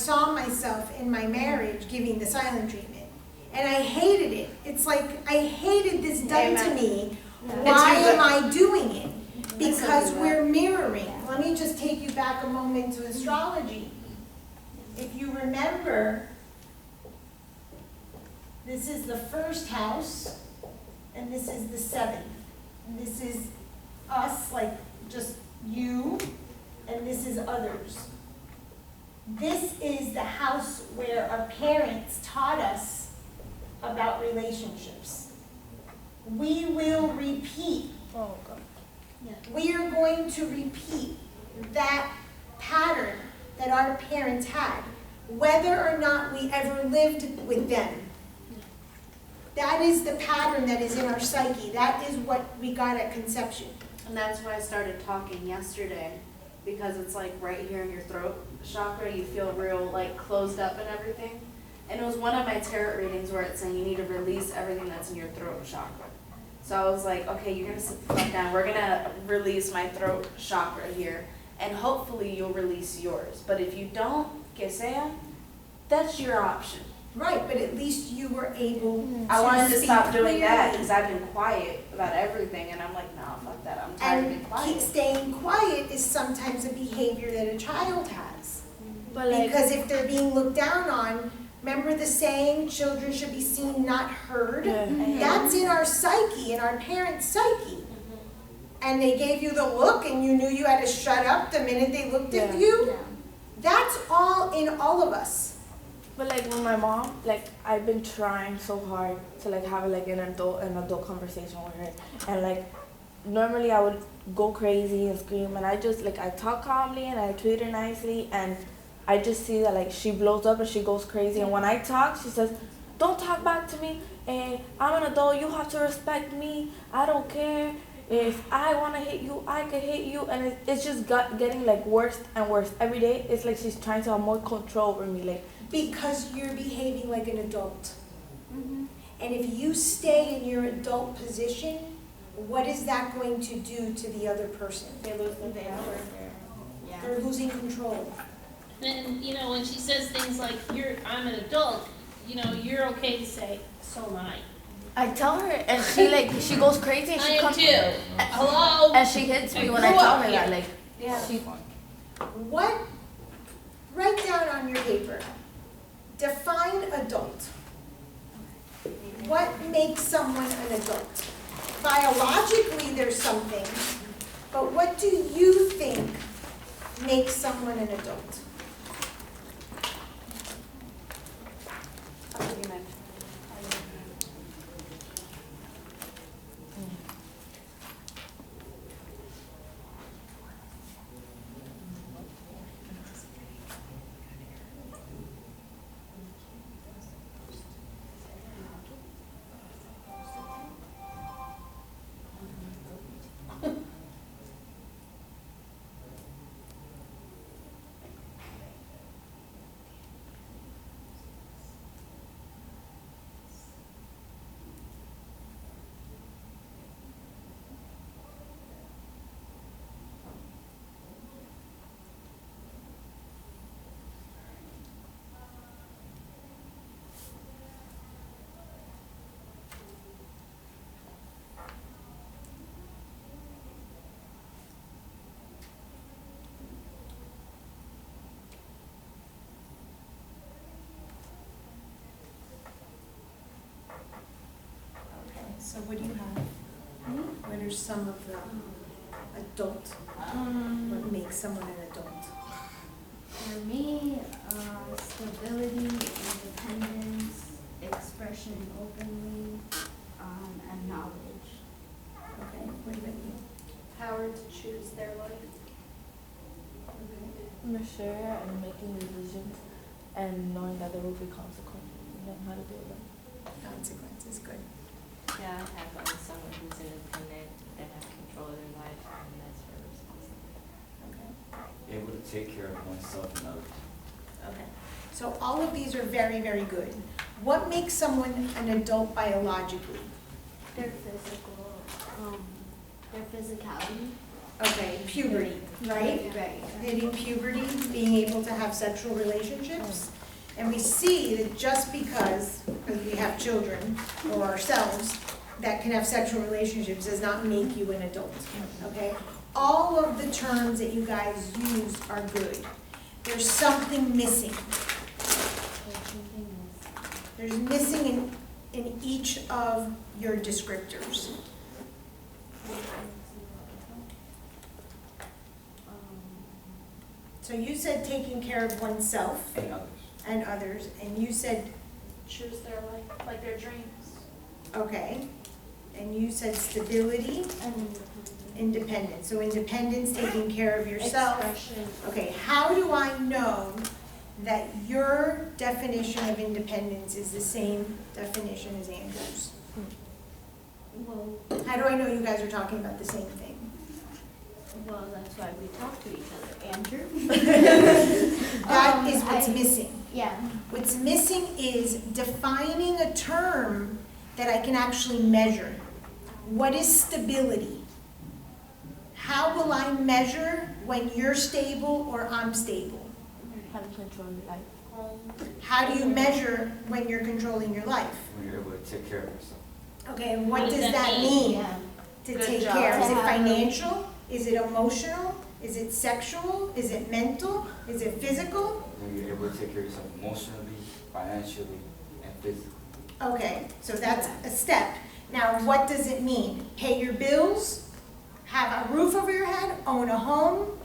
saw myself in my marriage giving the silent treatment. And I hated it. It's like, I hated this done to me. Why am I doing it? Because we're mirroring. Let me just take you back a moment to astrology. If you remember, this is the first house, and this is the seventh. And this is us, like just you, and this is others. This is the house where our parents taught us about relationships. We will repeat. Oh, God. We are going to repeat that pattern that our parents had, whether or not we ever lived with them. That is the pattern that is in our psyche. That is what we got at conception. And that's why I started talking yesterday, because it's like right here in your throat chakra, you feel real like closed up and everything. And it was one of my tarot readings where it's saying you need to release everything that's in your throat chakra. So I was like, okay, you're gonna sit the fuck down. We're gonna release my throat chakra here, and hopefully you'll release yours. But if you don't, que sea, that's your option. Right, but at least you were able I wanted to stop doing that clearly. because I've been quiet about everything, and I'm like, no, fuck that. I'm tired of being And quiet. staying quiet is sometimes a behavior that a child has. But like, Because if they're being looked down on, remember the saying, children should be seen, not heard? Yeah. That's in our psyche, in our parents' psyche. And they gave you the look and you knew you had to shut up the minute they looked at you. That's all in all of us. but like with my mom, like I've been trying so hard to like have like an adult conversation with her, and like normally I would go crazy and scream, and I talk calmly and I treat her nicely, and I just see that like she blows up and she goes crazy, and when I talk, she says, "Don't talk back to me. I'm an adult. You have to respect me. I don't care. If I want to hit you, I can hit you," and it's just getting like worse and worse every day. It's like she's trying to have more control over me, like. Because you're behaving like an adult. And if you stay in your adult position, what is that going to do to the other person? They lose their power. They're losing control. And, you know, when she says things like, I'm an adult, you know, you're okay to say, so am I. I tell her, and she goes crazy, and I she am comes too. Hello? and she hits me I when I grew tell up her that, here. like. Yeah. She, What? Write down on your paper. Define adult. What makes someone an adult? Biologically, there's something, but what do you think makes someone an adult? I'll give you mine. So what do you have? What are some of the adult, what makes someone an adult? For me, stability, independence, expression openly, and knowledge. Okay, what about you? Power to choose their life. mature and making decisions and knowing that there will be consequences and then how to deal with them. Consequences, good. Yeah, I have someone who's independent and has control of their life, and that's her responsibility. Okay. Able to take care of oneself and others. Okay. So all of these are very, very good. What makes someone an adult biologically? Their physical, their physicality. Okay, puberty, right? Right. Hitting puberty, being able to have sexual relationships. And we see that just because we have children or ourselves that can have sexual relationships does not make you an adult, okay? All of the terms that you guys use are good. There's something missing. There's missing in each of your descriptors. So you said taking care of oneself And others. and others, and you said, Choose their life, like their dreams. okay, and you said stability, And independence. So independence, taking care of yourself. expression. Okay, how do I know that your definition of independence is the same definition as Andrew's? Well, How do I know you guys are talking about the same thing? well, that's why we talk to each other, Andrew. That is what's I- missing. Yeah. What's missing is defining a term that I can actually measure. What is stability? How will I measure when you're stable or I'm stable? How to control your life. How do you measure when you're controlling your life? When you're able to take care of yourself. Okay, and what What does does that that mean? mean? Yeah. To Good take job. care? Is it To have a- financial? Is it emotional? Is it sexual? Is it mental? Is it physical? When you're able to take care of yourself emotionally, financially, and physically. Okay, so that's a step. Now, what does it mean? Pay your bills, have a roof over your head, own a home?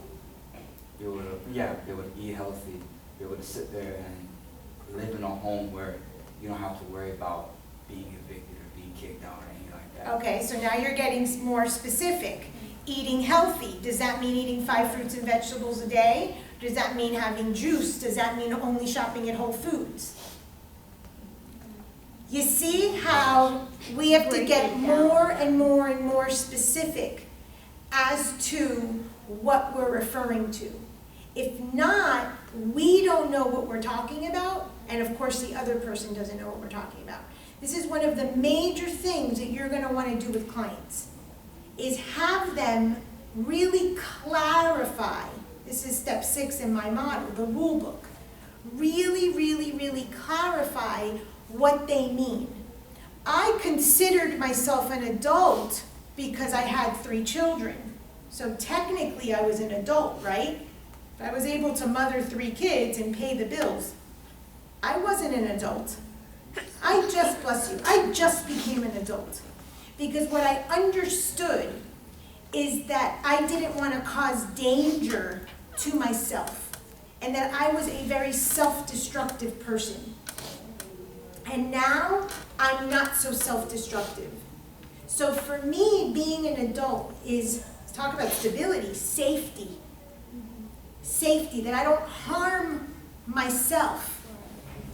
Be able to, be able to eat healthy, be able to sit there and live in a home where you don't have to worry about being evicted or being kicked out or anything like that. Okay, so now you're getting more specific. Eating healthy, does that mean eating 5 fruits and vegetables a day? Does that mean having juice? Does that mean only shopping at Whole Foods? You see how we have to Break get it down. more and more and more specific as to what we're referring to. If not, we don't know what we're talking about, and of course the other person doesn't know what we're talking about. This is one of the major things that you're going to want to do with clients, is have them really clarify. This is step 6 in my model, the rule book. Really, really, really clarify what they mean. I considered myself an adult because I had 3 children. So technically I was an adult, right? If I was able to mother 3 kids and pay the bills, I wasn't an adult. I just became an adult. Because what I understood is that I didn't want to cause danger to myself, and that I was a very self-destructive person. And now I'm not so self-destructive. So for me, being an adult is, let's talk about stability, safety. Safety, that I don't harm myself.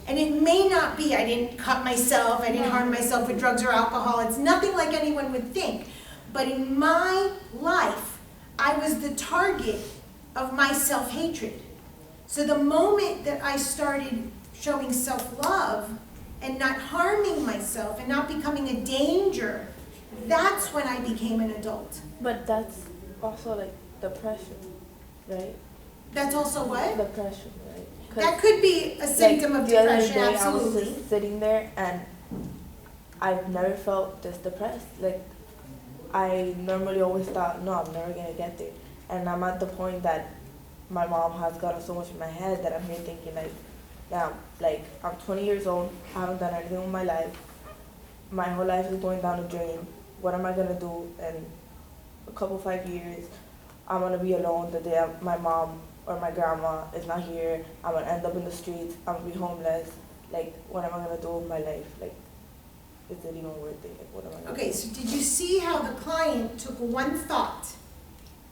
And it may not be, I didn't cut myself, I didn't harm myself with drugs or alcohol, it's nothing like anyone would think. But in my life, I was the target of my self-hatred. So the moment that I started showing self-love and not harming myself and not becoming a danger, that's when I became an adult. But that's also like depression, right? That's also what? Depression, right? 'Cause, That could be a symptom like, of the other depression, day, I was absolutely. just sitting there and I've never felt this depressed. Like, I normally always thought, no, I'm never gonna get there. And I'm at the point that my mom has gotten so much in my head that I'm here thinking like, yeah, like I'm 20 years old, I haven't done anything with my life. My whole life is going down the drain. What am I gonna do in a couple 5 years? I'm gonna be alone the day my mom or my grandma is not here. I'm gonna end up in the streets. I'm gonna be homeless. Like, what am I gonna do with my life? Like, is it even worth it? Like, what am I gonna Okay, do? so did you see how the client took one thought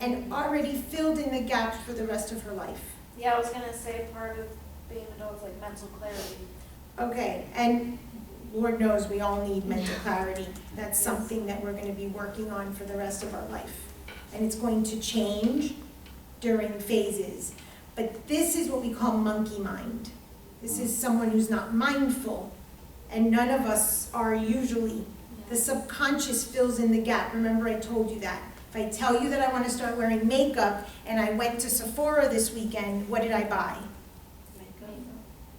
and already filled in the gaps for the rest of her life? Yeah, I was gonna say part of being an adult is like mental clarity. Okay, and Lord knows we all need mental clarity. That's something that we're going to be working on for the rest of our life. And it's going to change during phases. But this is what we call monkey mind. This is someone who's not mindful, and none of us are usually. The subconscious fills in the gap. Remember I told you that. If I tell you that I want to start wearing makeup and I went to Sephora this weekend, what did I buy?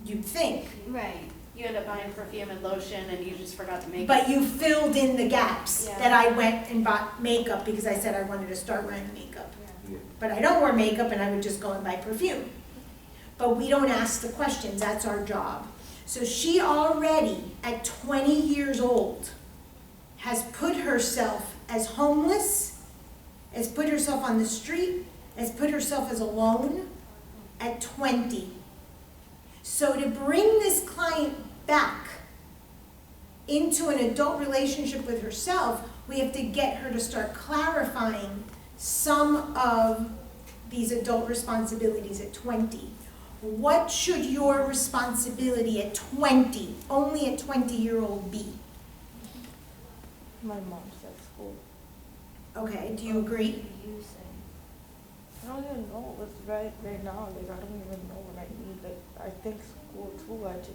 You'd think. Right. You end up buying perfume and lotion and you just forgot to make But you filled in the gaps Yeah. that I went and bought makeup because I said I wanted to start wearing makeup. Yeah. But I don't wear makeup and I would just go and buy perfume. But we don't ask the questions, that's our job. So she already, at 20 years old, has put herself as homeless, has put herself on the street, has put herself as alone at 20. So to bring this client back into an adult relationship with herself, we have to get her to start clarifying some of these adult responsibilities at 20. What should your responsibility at 20, only a 20-year-old be? My mom said school. Okay, do you agree? What do you say? I don't even know what's right now. Like, I don't even know what I need. Like, I think school too. I just.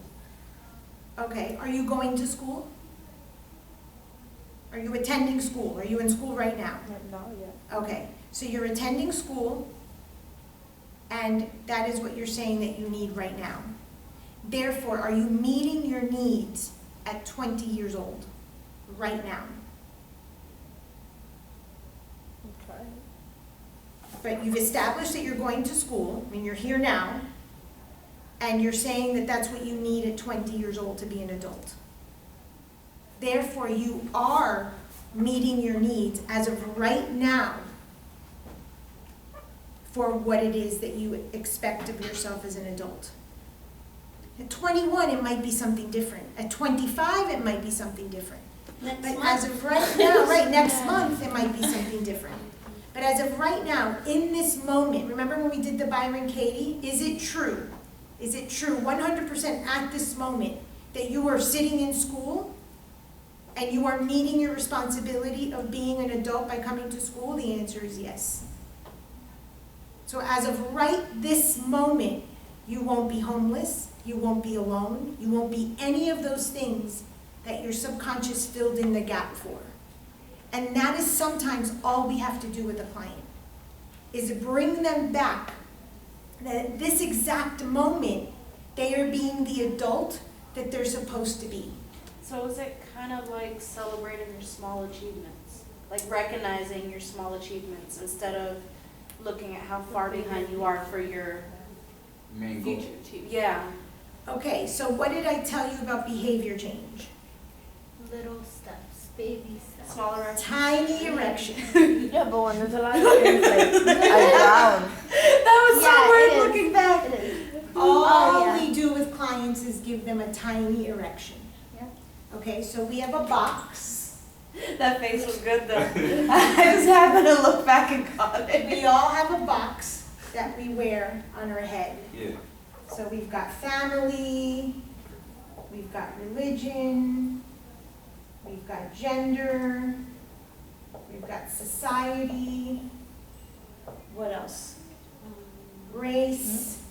Okay, are you going to school? Are you attending school? Are you in school right now? Right now, yeah. Okay, so you're attending school, and that is what you're saying that you need right now. Therefore, are you meeting your needs at 20 years old, right now? Okay. But you've established that you're going to school, I mean, you're here now, and you're saying that that's what you need at 20 years old to be an adult. Therefore, you are meeting your needs as of right now for what it is that you expect of yourself as an adult. At 21, it might be something different. At 25, it might be something different. Next But month. as of right now, right, next month, it might be something different. But as of right now, in this moment, remember when we did the Byron Katie? Is it true 100% at this moment that you are sitting in school and you are meeting your responsibility of being an adult by coming to school? The answer is yes. So as of right this moment, you won't be homeless, you won't be alone, you won't be any of those things that your subconscious filled in the gap for. And that is sometimes all we have to do with a client, is bring them back. That at this exact moment, they are being the adult that they're supposed to be. So is it kind of like celebrating your small achievements? Like recognizing your small achievements instead of looking at how far behind you are for your Main goal. future achievements? Yeah. Okay, so what did I tell you about behavior change? Little steps, baby steps. Smaller actions. Tiny erection. Yeah, but when there's a lot of things, like, I drown. That was Yeah, so weird it is. looking back. It is. All Oh, yeah. we do with clients is give them a tiny erection. Yeah. Okay, so we have a box. That face was good though. I just happened to look back and caught it. We all have a box that we wear on our head. Yeah. So we've got family, we've got religion, we've got gender, we've got society, what else? Race,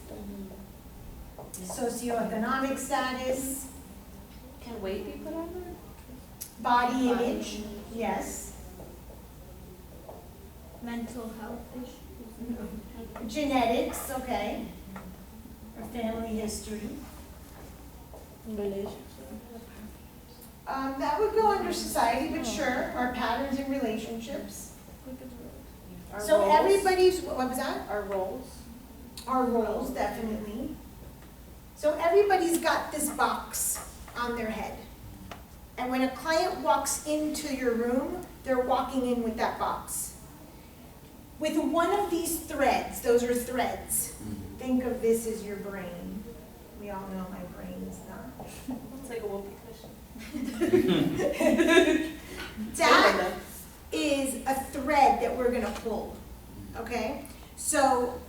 socioeconomic status, Can weight be put on there? body image, yes, Mental health issues. genetics, okay, or family history. Relationship. That would go under society, but sure, our patterns in relationships. Our So roles? everybody's, what was that? Our roles? Our roles, definitely. So everybody's got this box on their head. And when a client walks into your room, they're walking in with that box. With one of these threads, those are threads. Think of this as your brain. We all know my brain is not. It's like a whoopee cushion. That is a thread that we're gonna pull, okay? So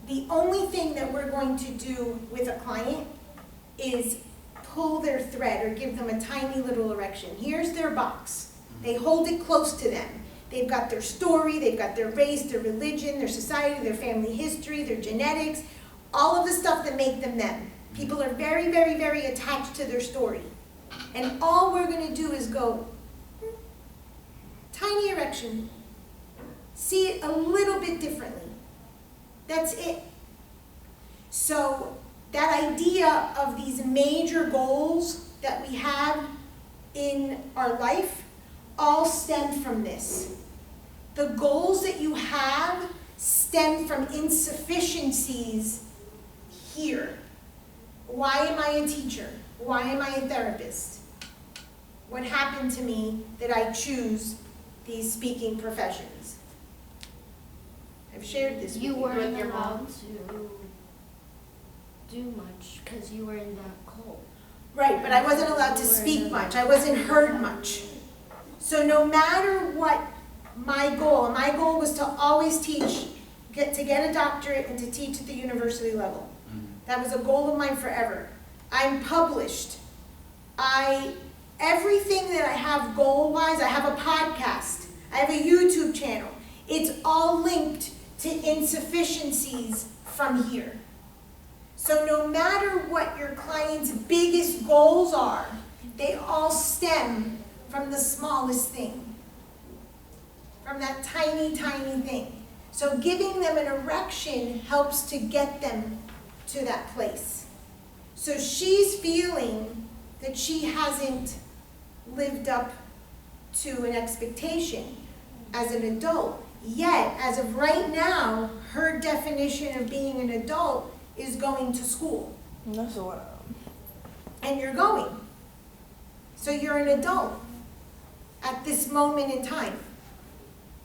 the only thing that we're going to do with a client is pull their thread or give them a tiny little erection. Here's their box. They hold it close to them. They've got their story, they've got their race, their religion, their society, their family history, their genetics, all of the stuff that make them them. People are very, very, very attached to their story. And all we're gonna do is go, tiny erection. see it a little bit differently. That's it. So that idea of these major goals that we have in our life all stem from this. The goals that you have stem from insufficiencies here. Why am I a teacher? Why am I a therapist? What happened to me that I choose these speaking professions? I've shared this with You you. weren't With your allowed mom? to do much because you were in that cult. Right, but I wasn't allowed to speak much. I wasn't heard much. So no matter what my goal was to always teach, get a doctorate and to teach at the university level. That was a goal of mine forever. I'm published. Everything that I have goal-wise, I have a podcast, I have a YouTube channel. It's all linked to insufficiencies from here. So no matter what your client's biggest goals are, they all stem from the smallest thing, from that tiny, tiny thing. So giving them an erection helps to get them to that place. So she's feeling that she hasn't lived up to an expectation as an adult. Yet, as of right now, her definition of being an adult is going to school. That's what. And you're going. So you're an adult at this moment in time.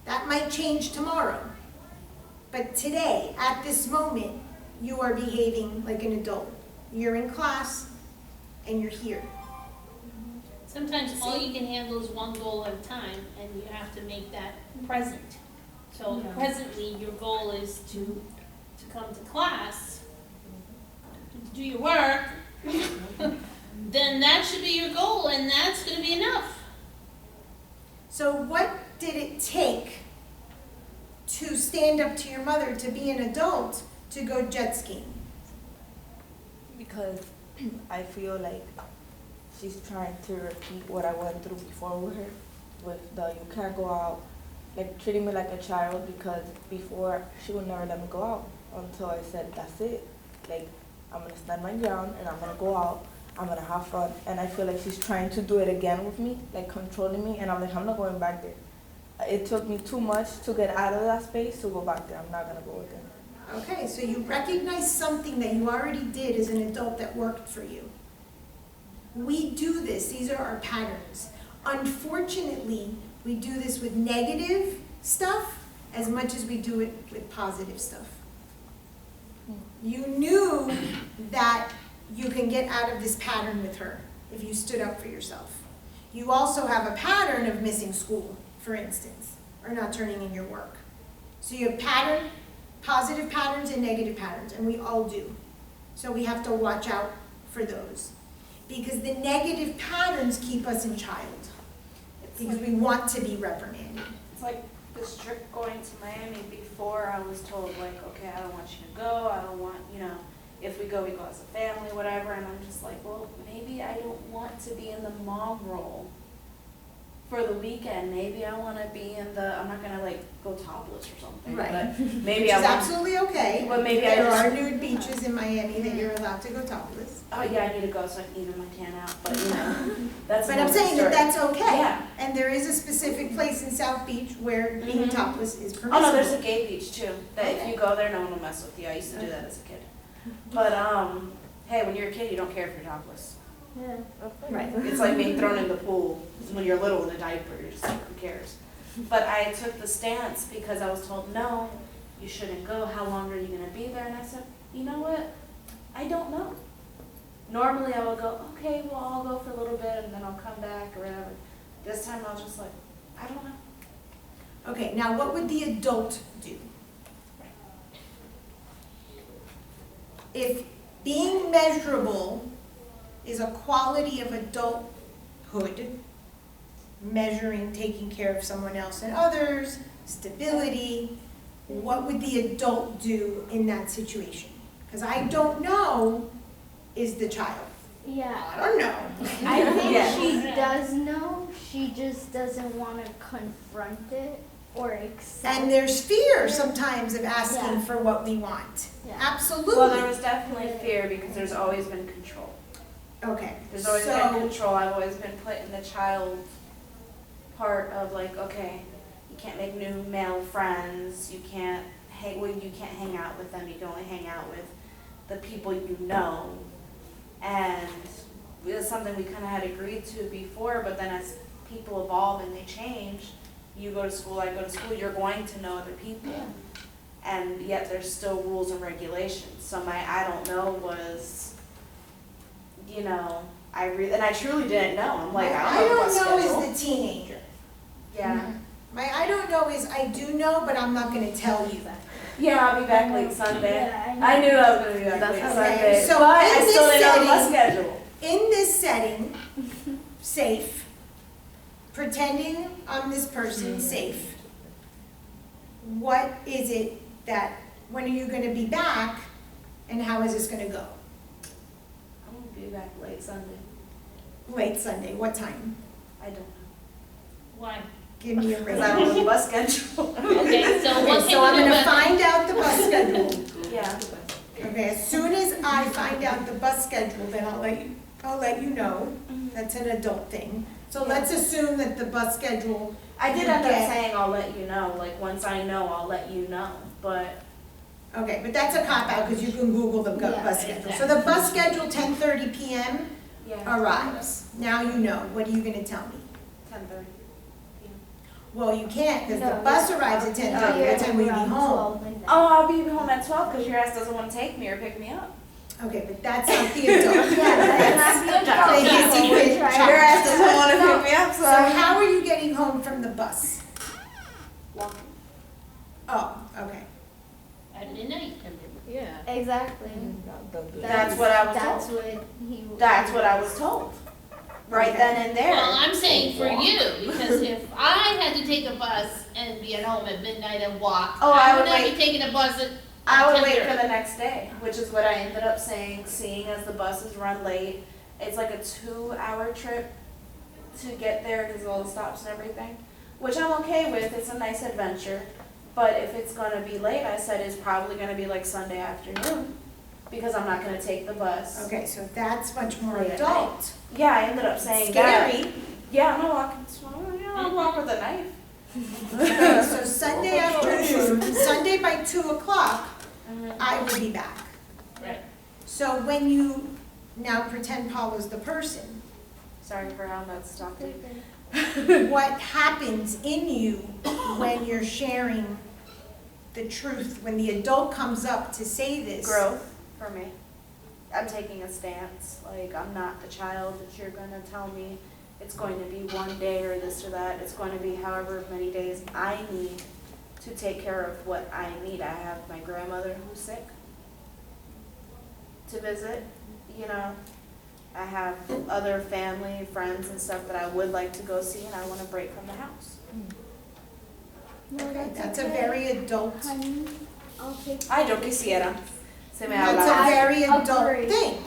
That might change tomorrow. But today, at this moment, you are behaving like an adult. You're in class and you're here. Sometimes all you can handle is one goal at a time, and you have to make that present. So presently, your goal is to come to class, to do your work, then that should be your goal, and that's gonna be enough. So what did it take to stand up to your mother, to be an adult, to go jet skiing? Because I feel like she's trying to repeat what I went through before with her, with the you can't go out, like treating me like a child, because before she would never let me go out until I said, that's it. Like, I'm gonna stand my ground and I'm gonna go out, I'm gonna have fun. And I feel like she's trying to do it again with me, like controlling me, and I'm like, I'm not going back there. It took me too much to get out of that space to go back there. I'm not gonna go again. Okay, so you recognize something that you already did as an adult that worked for you. We do this, these are our patterns. Unfortunately, we do this with negative stuff as much as we do it with positive stuff. You knew that you can get out of this pattern with her if you stood up for yourself. You also have a pattern of missing school, for instance, or not turning in your work. So you have positive patterns and negative patterns, and we all do. So we have to watch out for those. Because the negative patterns keep us in child. Because we want to be reprimanded. It's like this trip going to Miami. Before I was told, like, okay, I don't want you to go, I don't want, if we go as a family, whatever, and I'm just like, well, maybe I don't want to be in the mom role for the weekend. Maybe I want to be in the, I'm not going to, like, go topless or something. Right. But maybe Which I is want, absolutely okay. But maybe there I are just, nude beaches in Miami that you're allowed to go topless. oh yeah, I need to go so I can even my tan out, but that's But another I'm saying that story. that's okay. Yeah. And there is a specific place in South Beach where being Mhm. topless is permissible. Oh no, there's a gay beach too, that if you go there, no one will mess with you. I used to do that as a kid. But, hey, when you're a kid, you don't care if you're topless. Yeah. Right. It's like being thrown in the pool when you're little in a diaper, you're just like, who cares? But I took the stance because I was told, no, you shouldn't go. How long are you gonna be there? And I said, you know what? I don't know. Normally I would go, okay, well, I'll go for a little bit and then I'll come back or whatever. This time I was just like, I don't know. Okay, now what would the adult do? If being measurable is a quality of adulthood, measuring, taking care of someone else and others, stability, what would the adult do in that situation? Because I don't know is the child. Yeah. I don't know. I think Yeah. she does know, she just doesn't want to confront it. or accept. And there's fear sometimes of asking Yeah. for what we want. Yeah. Absolutely. Well, there was definitely fear because there's always been control. Okay, There's always been so, control. I've always been put in the child part of like, okay, you can't make new male friends. You can't you can't hang out with them. You can only hang out with the people you know. And it's something we kind of had agreed to before, but then as people evolve and they change, you go to school, I go to school, you're going to know other people. And yet there's still rules and regulations. So my I don't know was, you know, and I truly didn't know. I'm like, I don't know what's know schedule. is the teenager. Yeah. My I don't know is I do know, but I'm not gonna tell you. Yeah, I'll be back late Sunday. Yeah, I knew I was gonna be back That's late okay. Sunday, So but I in still this didn't know the bus setting- schedule. In this setting, safe, pretending I'm this person, safe, what is it that, when are you gonna be back, and how is this gonna go? I'm gonna be back late Sunday. Late Sunday, what time? I don't know. Why? Give me a Because I don't know range. the bus schedule. Okay, so Okay, what so can I'm you do gonna about find out the bus schedule. Yeah. Okay, as soon as I find out the bus schedule, then I'll let you know. That's an adult thing. So let's assume that the bus schedule, I did end up Yeah. saying I'll let you know, like once I know, I'll let you know, but okay, but that's a cop-out because you can Google the Yeah, bus schedule. So the bus schedule, 10:30 PM yeah, arrives. Now you know. What are you gonna tell me? 10:30. Well, you can't because the No, bus arrives at 10:30. Here What time will you be around home? 12 like that. Oh, I'll be home at 12 because your ass doesn't want to take me or pick me up. Okay, but that's not the adult. Yeah, that's The not the hissy adult. fit Try child. Your ass doesn't want to So- pick me up, So so. how are you getting home from the bus? Walking. Oh, okay. at midnight? Yeah. Exactly. That's what I was That's told. what he. That's what I was told. Right Okay. then and there. Well, I'm saying for you, because if I had to take a bus and be at home at midnight and walk, Oh, I I would would not be wait. taking a bus at I would wait 10:30. for the next day, which is what I ended up saying, seeing as the buses run late. It's like a 2-hour trip to get there because of all the stops and everything, which I'm okay with. It's a nice adventure. But if it's gonna be late, I said it's probably gonna be like Sunday afternoon because I'm not gonna take the bus. Okay, so that's much more Late at adult. Yeah, I ended up saying that. Scary. Yeah, I'm not walking small. I'll walk with a knife. Okay, so Sunday afternoon, Sunday by 2:00, I will be back. Right. So when you now pretend Paula's the person, Sorry for how that's stopped you. what happens in you when you're sharing the truth, when the adult comes up to say this? Growth for me. I'm taking a stance. Like, I'm not the child that you're gonna tell me it's going to be one day or this or that. It's going to be however many days I need to take care of what I need. I have my grandmother who's sick to visit, you know. I have other family, friends and stuff that I would like to go see, and I want to break from the house. No, Okay, that's a okay. very adult, Honey, I'll take. Ay, yo quisiera. Se me habla. that's a very Agree. adult thing.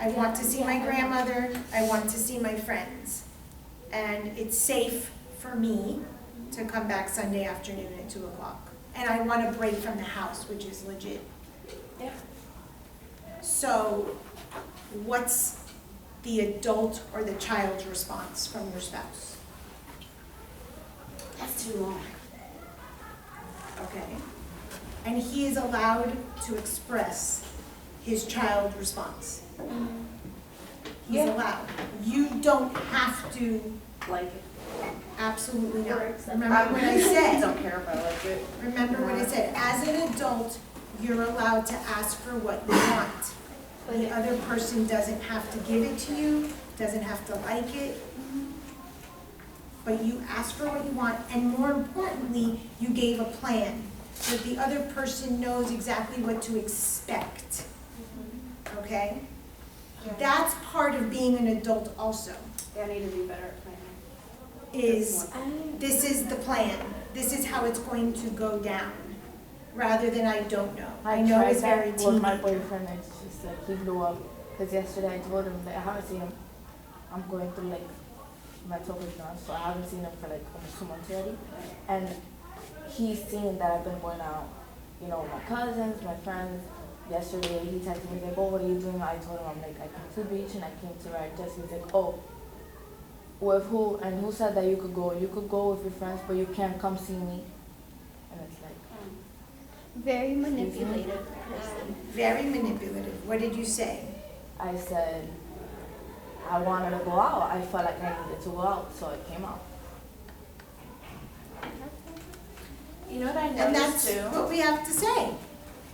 I want to see my grandmother, I want to see my friends. And it's safe for me to come back Sunday afternoon at 2:00. And I want to break from the house, which is legit. Yeah. So what's the adult or the child's response from your spouse? That's too long. Okay? And he is allowed to express his child response. He's Yeah. allowed. You don't have to, Like it. absolutely not. Or accept. Remember what I said? Don't care if I like it. Remember what I said, as an adult, you're allowed to ask for what you want. The other person doesn't have to give it to you, doesn't have to like it. But you ask for what you want, and more importantly, you gave a plan, so that the other person knows exactly what to expect, okay? Yeah. That's part of being an adult also, Yeah, I need to be better at planning. is this is the plan, this is how it's going to go down, rather than I don't know. I know tried it's very that with my teenage. boyfriend, and it's just like he blew up. Because yesterday I told him that I haven't seen him. I'm going through like mental breakdown, so I haven't seen him for like almost 2 months already. And he's seen that I've been going out, you know, with my cousins, my friends. Yesterday he texted me like, oh, what are you doing? I told him I'm like, I came to the beach and I came to ride jet skis. He's like, oh, with who? And who said that you could go? You could go with your friends, but you can't come see me. And it's like, Very manipulative person. Very manipulative. What did you say? I said, I wanted to go out. I felt like I needed to go out, so I came out. You know what I And that's noticed too? what we have to say.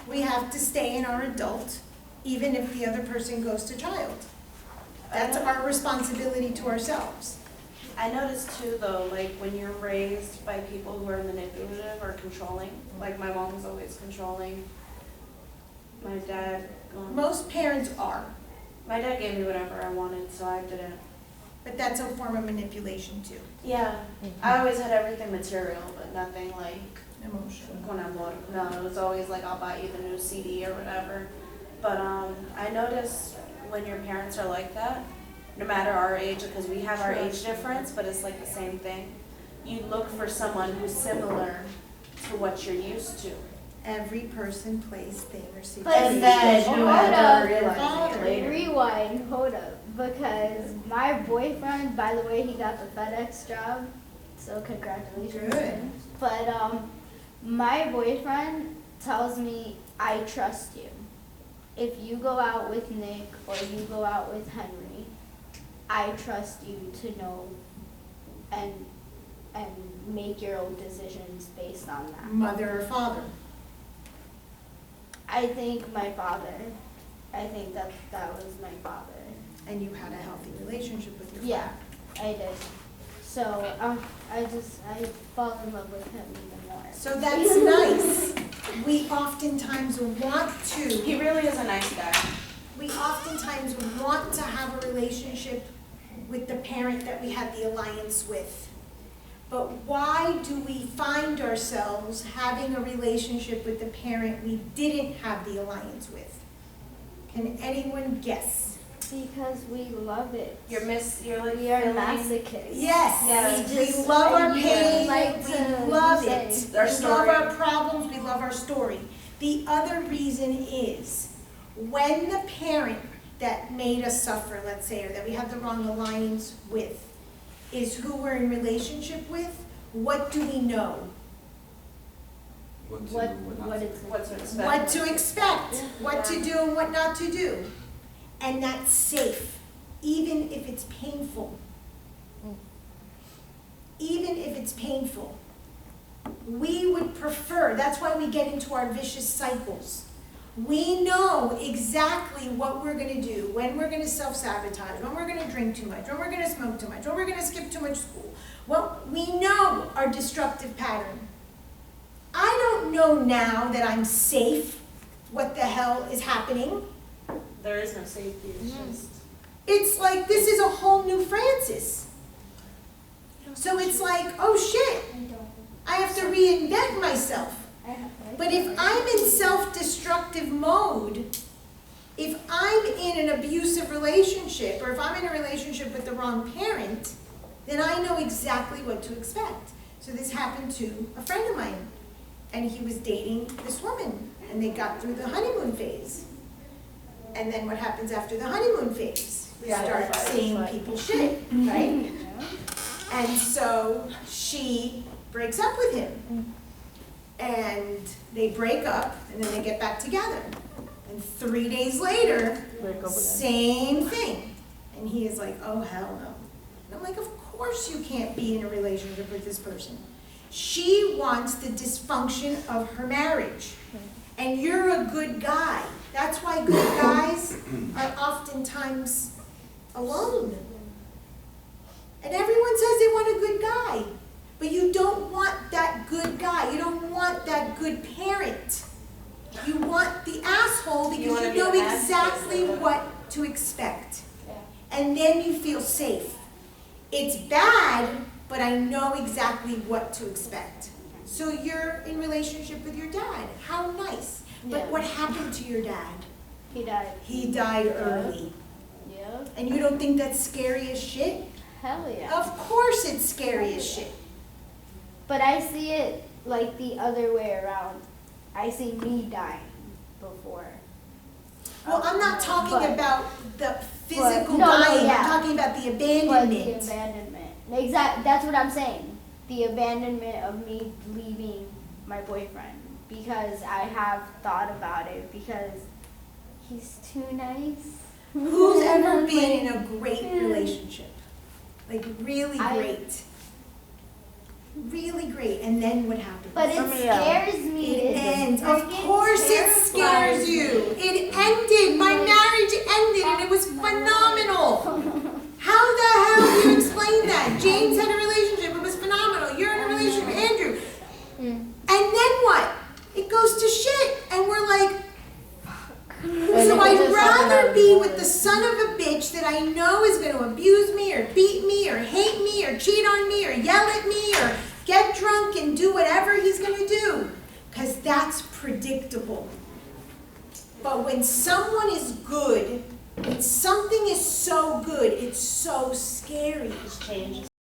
We have to stay in our adult, even if the other person goes to child. That's our responsibility to ourselves. I noticed too though, like when you're raised by people who are manipulative or controlling, like my mom was always controlling. My dad, Most parents are, my dad gave me whatever I wanted, so I didn't. but that's a form of manipulation too, Yeah, I always had everything material, but nothing like emotional. con amor. No, it was always like I'll buy you the new CD or whatever. But I notice when your parents are like that, no matter our age, because we have our age difference, but it's like the same thing. You look for someone who's similar to what you're used to. Every person, place, thing, or situation. But then hold you up. end up realizing it later. Rewind, hold up. Because my boyfriend, by the way, he got the FedEx job. So congratulations. Good. But my boyfriend tells me, I trust you. If you go out with Nick or you go out with Henry, I trust you to know and make your own decisions based on that. Mother or father. I think my father. I think that was my father. And you had a healthy relationship with your father. Yeah, I did. So I fall in love with him even more. So that's nice. We oftentimes want to. He really is a nice guy. We oftentimes want to have a relationship with the parent that we had the alliance with. But why do we find ourselves having a relationship with the parent we didn't have the alliance with? Can anyone guess? Because we love it. You're like We are feeling- masochists. Yes, We we just- love our we pain, like we to love say- it. Our We story. love our problems, we love our story. The other reason is, when the parent that made us suffer, let's say, or that we have the wrong alliance with, is who we're in relationship with, what do we know? What to do, What what not to is do. What to expect. What to expect, what to do and what not to do. And that's safe, even if it's painful. Even if it's painful. We would prefer, that's why we get into our vicious cycles. We know exactly what we're gonna do, when we're gonna self-sabotage, when we're gonna drink too much, when we're gonna smoke too much, when we're gonna skip too much school. Well, we know our destructive pattern. I don't know now that I'm safe what the hell is happening. There is no safety, it's just. It's like, this is a whole new Francis. So it's like, oh shit, I have to reinvent myself. But if I'm in self-destructive mode, if I'm in an abusive relationship, or if I'm in a relationship with the wrong parent, then I know exactly what to expect. So this happened to a friend of mine, and he was dating this woman, and they got through the honeymoon phase. And then what happens after the honeymoon phase? We start seeing people shit, right? And so she breaks up with him. And they break up, and then they get back together. And 3 days later, Break up again. same thing. And he is like, oh, hell no. And I'm like, of course you can't be in a relationship with this person. She wants the dysfunction of her marriage. And you're a good guy. That's why good guys are oftentimes alone. And everyone says they want a good guy. But you don't want that good guy. You don't want that good parent. You want the asshole because wanna you be know the masochist, exactly though. what to expect. And then you feel safe. It's bad, but I know exactly what to expect. So you're in relationship with your dad. How nice. But Yeah. what happened to your dad? He died. He died early. Yeah. And you don't think that's scary as shit? Hell yeah. Of course it's scary as shit. But I see it like the other way around. I see me dying before. Well, I'm not talking But- about the physical no, dying, yeah. I'm talking about the But the abandonment. abandonment. That's what I'm saying. The abandonment of me leaving my boyfriend. Because I have thought about it because he's too nice. Who's ever been in a great relationship? Like really I- great. Really great, and then what happens? But it For me, yeah. scares me. It ends. I Of get course it terrified. scares you. It ended. My marriage ended and it was phenomenal. How the hell do you explain that? James had a relationship. It was phenomenal. You're in a relationship, Andrew. And then what? It goes to shit. And we're like, so I'd rather be with the son of a bitch that I know is going to abuse me or beat me or hate me or cheat on me or yell at me or get drunk and do whatever he's going to do. Because that's predictable. But when someone is good, when something is so good, it's so scary. Change